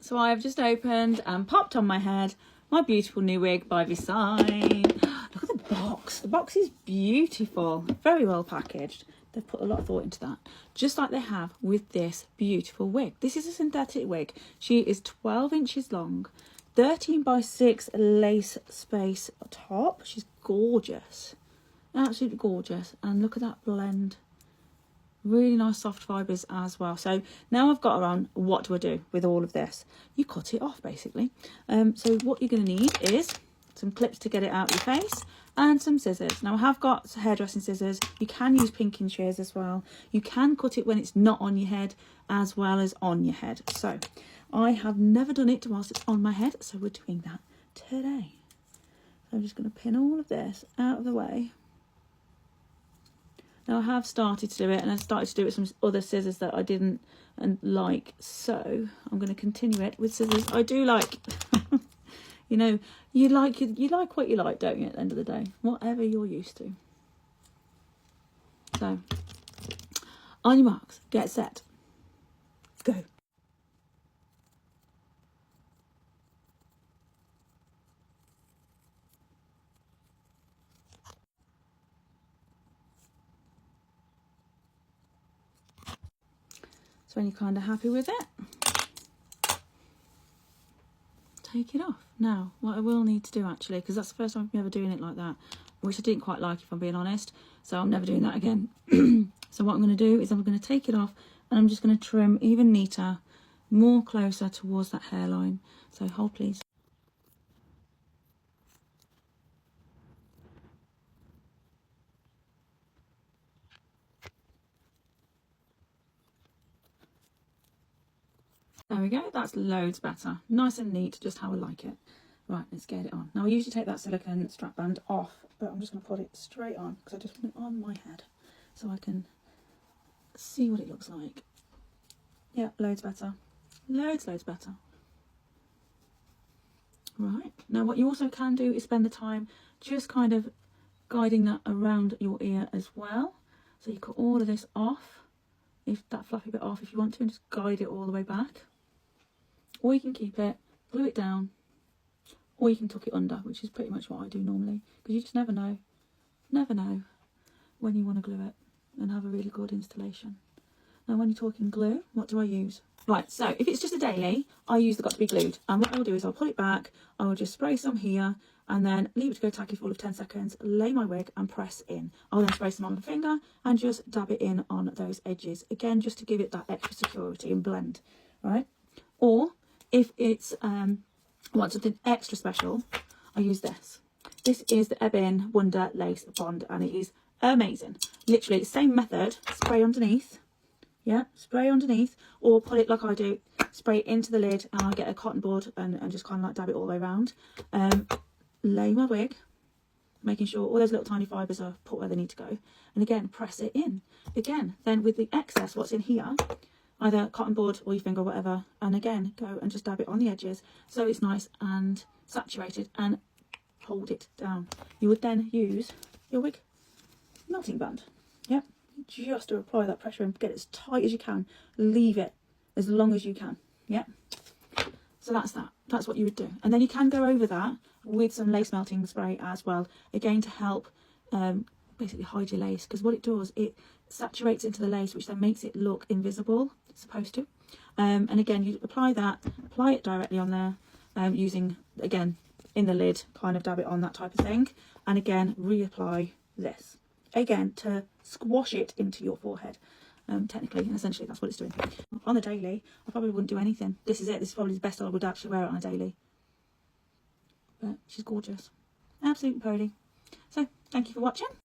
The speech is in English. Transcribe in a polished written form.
So I've just opened and popped on my head my beautiful new wig by Visaine. Look at the box. The box is beautiful, very well packaged. They've put a lot of thought into that, just like they have with this beautiful wig. This is a synthetic wig. She is 12 inches long, 13 by 6 lace space top. She's gorgeous, absolutely gorgeous. And look at that blend. Really nice soft fibres as well. So now I've got her on, what do I do with all of this? You cut it off basically. So what you're going to need is some clips to get it out of your face and some scissors. Now I have got hairdressing scissors. You can use pinking shears as well. You can cut it when it's not on your head as well as on your head. So I have never done it whilst it's on my head, so we're doing that today. So I'm just going to pin all of this out of the way. Now I have started to do it, and I started to do it with some other scissors that I didn't like, so I'm going to continue it with scissors I do like. You know, you like what you like, don't you, at the end of the day? Whatever you're used to. So, on your marks, get set, go. So when you're kind of happy with it, take it off. Now, what I will need to do actually, because that's the first time I'm ever doing it like that, which I didn't quite like if I'm being honest, so I'm never doing that again. So what I'm going to do is I'm going to take it off and I'm just going to trim even neater, more closer towards that hairline. So hold please. There we go, that's loads better. Nice and neat, just how I like it. Right, let's get it on. Now I usually take that silicone strap band off, but I'm just going to put it straight on because I just want it on my head so I can see what it looks like. Yeah, loads better. Loads better. Right, now what you also can do is spend the time just kind of guiding that around your ear as well. So you cut all of this off, if that fluffy bit off if you want to, and just guide it all the way back. Or you can keep it, glue it down, or you can tuck it under, which is pretty much what I do normally, because you just never know when you want to glue it and have a really good installation. Now when you're talking glue, what do I use? Right, so if it's just a daily, I use the Got To Be Glued, and what I'll do is I'll pull it back, I will just spray some here, and then leave it to go tacky full of 10 seconds, lay my wig and press in. I'll then spray some on my finger and just dab it in on those edges, again just to give it that extra security and blend, right? Or if it's want something extra special, I use this. This is the Ebin Wonder Lace Bond, and it is amazing. Literally same method, spray underneath. Yeah, spray underneath, or put it like I do, spray it into the lid, and I get a cotton board and just kind of like dab it all the way around. Lay my wig, making sure all those little tiny fibres are put where they need to go, and again press it in. Again, then with the excess, what's in here, either cotton board or your finger, whatever, and again go and just dab it on the edges so it's nice and saturated, and hold it down. You would then use your wig melting band. Yep. Just to apply that pressure and get it as tight as you can. Leave it as long as you can. Yeah. So that's what you would do, and then you can go over that with some lace melting spray as well, again to help basically hide your lace, because what it does, it saturates into the lace, which then makes it look invisible. It's supposed to. And again, you apply it directly on there, using, again, in the lid, kind of dab it on, that type of thing, and again reapply this, again to squash it into your forehead. Technically and essentially that's what it's doing. On the daily, I probably wouldn't do anything. This is it. This is probably the best I would actually wear it on a daily. But she's gorgeous, absolutely pretty. So thank you for watching.